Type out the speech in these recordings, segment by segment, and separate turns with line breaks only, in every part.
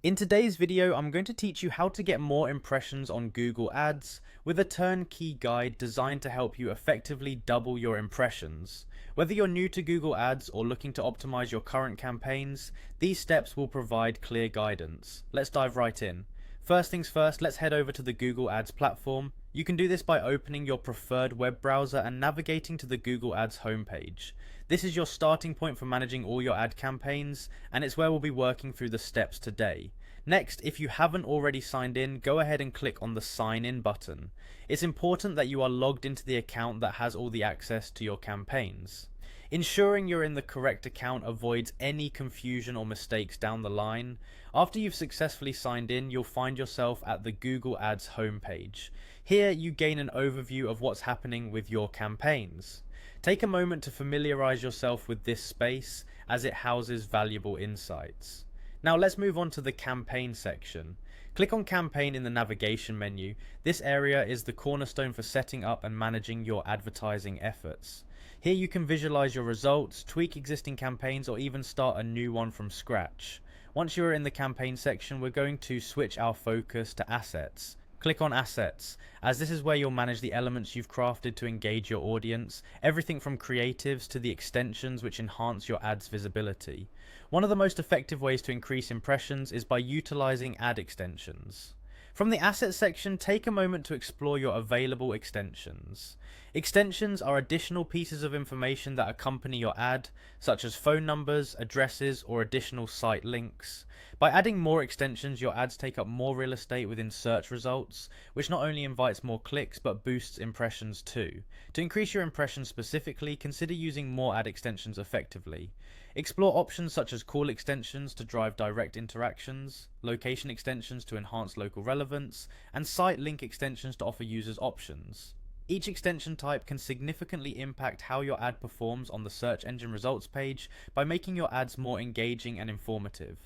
In today's video, I'm going to teach you how to get more impressions on Google Ads with a turnkey guide designed to help you effectively double your impressions. Whether you're new to Google Ads or looking to optimize your current campaigns, these steps will provide clear guidance. Let's dive right in. First things first, let's head over to the Google Ads platform. You can do this by opening your preferred web browser and navigating to the Google Ads homepage. This is your starting point for managing all your ad campaigns, and it's where we'll be working through the steps today. Next, if you haven't already signed in, go ahead and click on the sign in button. It's important that you are logged into the account that has all the access to your campaigns. Ensuring you're in the correct account avoids any confusion or mistakes down the line. After you've successfully signed in, you'll find yourself at the Google Ads homepage. Here you gain an overview of what's happening with your campaigns. Take a moment to familiarize yourself with this space as it houses valuable insights. Now let's move on to the campaign section. Click on campaign in the navigation menu. This area is the cornerstone for setting up and managing your advertising efforts. Here you can visualize your results, tweak existing campaigns, or even start a new one from scratch. Once you're in the campaign section, we're going to switch our focus to assets. Click on Assets, as this is where you'll manage the elements you've crafted to engage your audience, everything from creatives to the extensions which enhance your ad's visibility. One of the most effective ways to increase impressions is by utilizing ad extensions. From the Assets section, take a moment to explore your available extensions. Extensions are additional pieces of information that accompany your ad, such as phone numbers, addresses, or additional site links. By adding more extensions, your ads take up more real estate within search results, which not only invites more clicks but boosts impressions too. To increase your impressions specifically, consider using more ad extensions effectively. Explore options such as call extensions to drive direct interactions, location extensions to enhance local relevance, and site link extensions to offer users options. Each extension type can significantly impact how your ad performs on the search engine results page by making your ads more engaging and informative.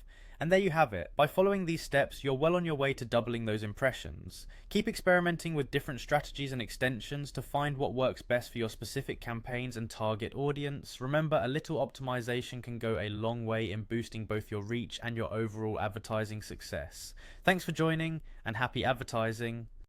And there you have it. By following these steps, you're well on your way to doubling those impressions. Keep experimenting with different strategies and extensions to find what works best for your specific campaigns and target audience. Remember, a little optimization can go a long way in boosting both your reach and your overall advertising success. Thanks for joining, and happy advertising.